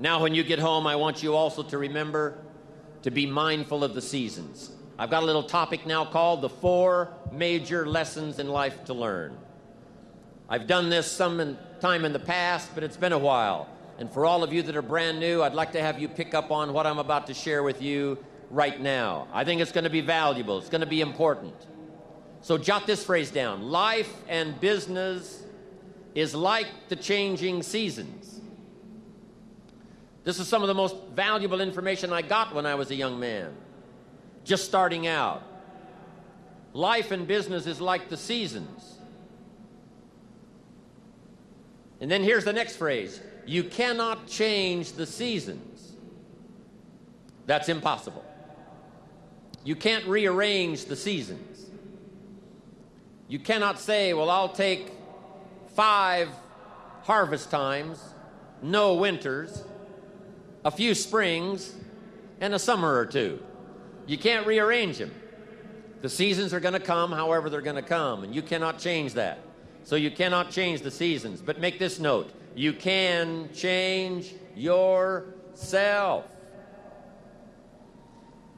Now, when you get home, I want you also to remember to be mindful of the seasons. I've got a little topic now called the 4 major lessons in life to learn. I've done this some time in the past, but it's been a while. And for all of you that are brand new, I'd like to have you pick up on what I'm about to share with you right now. I think it's going to be valuable. It's going to be important. So jot this phrase down. Life and business is like the changing seasons. This is some of the most valuable information I got when I was a young man, just starting out. Life and business is like the seasons. And then here's the next phrase. You cannot change the seasons. That's impossible. You can't rearrange the seasons. You cannot say, well, I'll take 5 harvest times, no winters, a few springs, and a summer or 2. You can't rearrange them. The seasons are going to come however they're going to come, and you cannot change that. So you cannot change the seasons. But make this note. You can change yourself.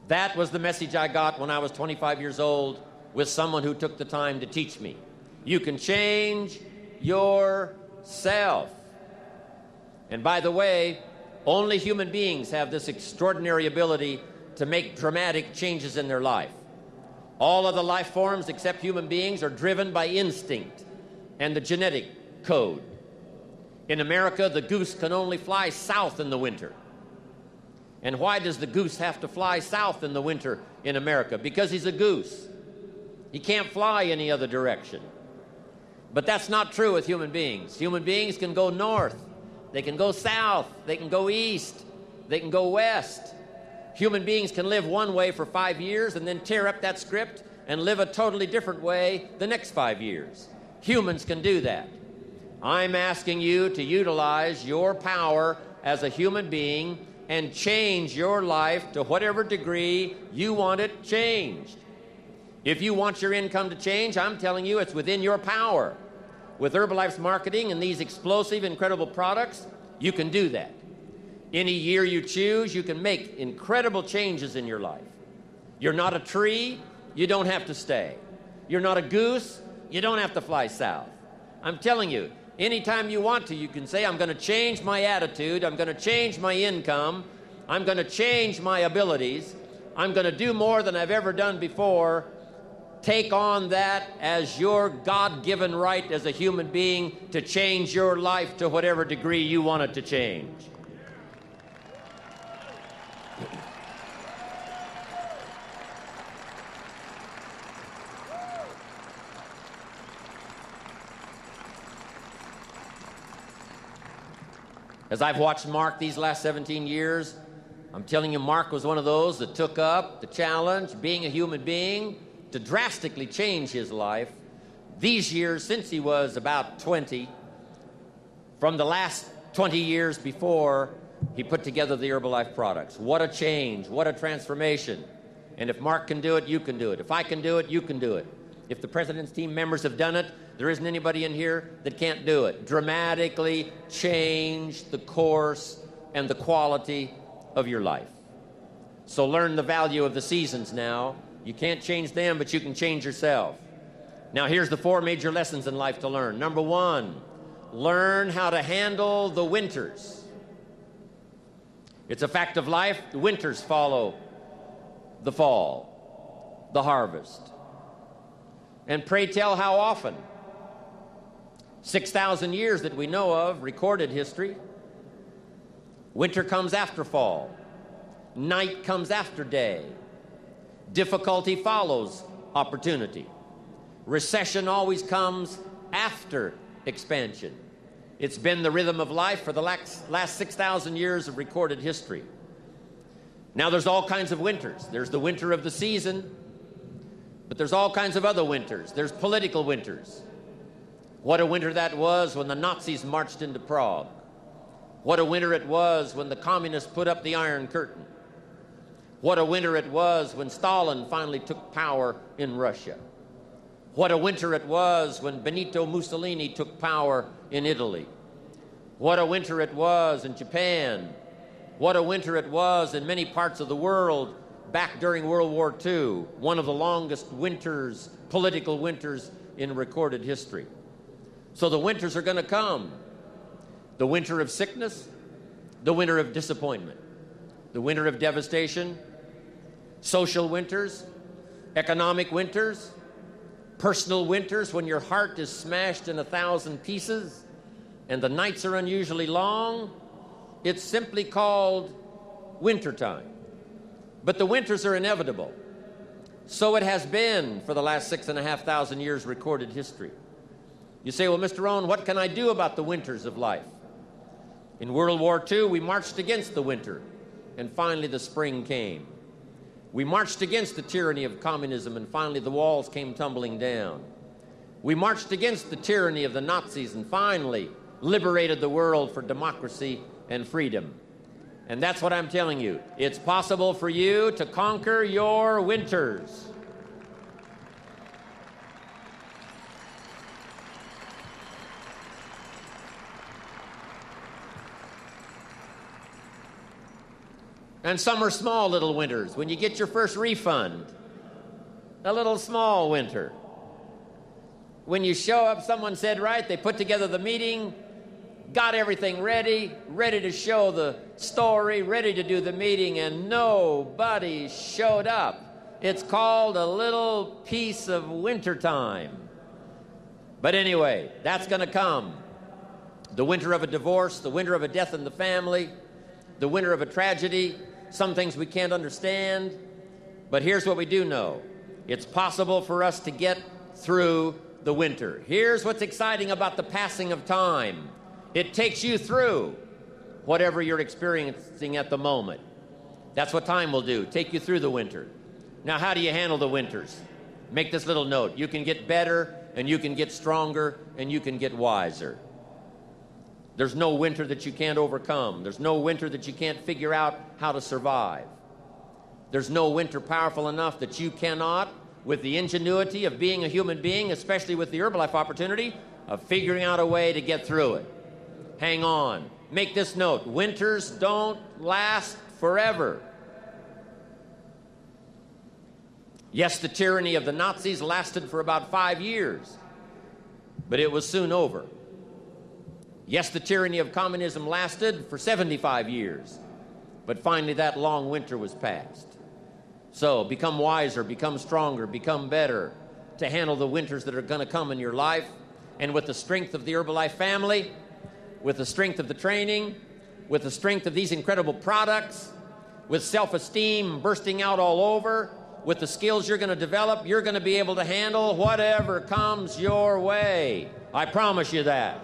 That was the message I got when I was 25 years old with someone who took the time to teach me. You can change yourself. And by the way, only human beings have this extraordinary ability to make dramatic changes in their life. All other life forms except human beings are driven by instinct and the genetic code. In America, the goose can only fly south in the winter. And why does the goose have to fly south in the winter in America? Because he's a goose. He can't fly any other direction. But that's not true with human beings. Human beings can go north. They can go south. They can go east. They can go west. Human beings can live one way for 5 years and then tear up that script and live a totally different way the next 5 years. Humans can do that. I'm asking you to utilize your power as a human being and change your life to whatever degree you want it changed. If you want your income to change, I'm telling you it's within your power. With Herbalife's marketing and these explosive, incredible products, you can do that. Any year you choose, you can make incredible changes in your life. You're not a tree, you don't have to stay. You're not a goose, you don't have to fly south. I'm telling you, anytime you want to, you can say, I'm going to change my attitude, I'm going to change my income, I'm going to change my abilities, I'm going to do more than I've ever done before. Take on that as your God-given right as a human being to change your life to whatever degree you want it to change. As I've watched Mark these last 17 years, I'm telling you, Mark was one of those that took up the challenge, being a human being, to drastically change his life. These years, since he was about 20, from the last 20 years before he put together the Herbalife products. What a change, what a transformation. And if Mark can do it, you can do it. If I can do it, you can do it. If the President's team members have done it, there isn't anybody in here that can't do it. Dramatically change the course and the quality of your life. So learn the value of the seasons now. You can't change them, but you can change yourself. Now here's the 4 major lessons in life to learn. Number 1, learn how to handle the winters. It's a fact of life. The winters follow the fall, the harvest. And pray tell how often. 6,000 years that we know of, recorded history. Winter comes after fall. Night comes after day. Difficulty follows opportunity. Recession always comes after expansion. It's been the rhythm of life for the last 6,000 years of recorded history. Now there's all kinds of winters. There's the winter of the season, but there's all kinds of other winters. There's political winters. What a winter that was when the Nazis marched into Prague. What a winter it was when the communists put up the Iron Curtain. What a winter it was when Stalin finally took power in Russia. What a winter it was when Benito Mussolini took power in Italy. What a winter it was in Japan what a winter it was in many parts of the world back during World War II, one of the longest winters, political winters in recorded history. So the winters are going to come. The winter of sickness, the winter of disappointment, the winter of devastation, social winters, economic winters, personal winters when your heart is smashed in 1,000 pieces and the nights are unusually long. It's simply called wintertime. But the winters are inevitable. So it has been for the last 6,500 years recorded history. You say, well, Mr. Rohn, what can I do about the winters of life? In World War II, we marched against the winter, and finally the spring came. We marched against the tyranny of communism, and finally the walls came tumbling down. We marched against the tyranny of the Nazis, and finally liberated the world for democracy and freedom. And that's what I'm telling you. It's possible for you to conquer your winters. And some are small little winters. When you get your first refund, a little small winter. When you show up, someone said, right, they put together the meeting, got everything ready, ready to show the story, ready to do the meeting, and nobody showed up. It's called a little piece of wintertime. But anyway, that's going to come. The winter of a divorce, the winter of a death in the family, the winter of a tragedy, some things we can't understand. But here's what we do know. It's possible for us to get through the winter. Here's what's exciting about the passing of time. It takes you through whatever you're experiencing at the moment. That's what time will do, take you through the winter. Now, how do you handle the winters? Make this little note. You can get better, and you can get stronger, and you can get wiser. There's no winter that you can't overcome. There's no winter that you can't figure out how to survive. There's no winter powerful enough that you cannot, with the ingenuity of being a human being, especially with the Herbalife opportunity, of figuring out a way to get through it. Hang on. Make this note. Winters don't last forever. Yes, the tyranny of the Nazis lasted for about 5 years, but it was soon over. Yes, the tyranny of communism lasted for 75 years, but finally that long winter was past. So become wiser, become stronger, become better to handle the winters that are going to come in your life. And with the strength of the Herbalife family, with the strength of the training, with the strength of these incredible products, with self-esteem bursting out all over, with the skills you're going to develop, you're going to be able to handle whatever comes your way. I promise you that.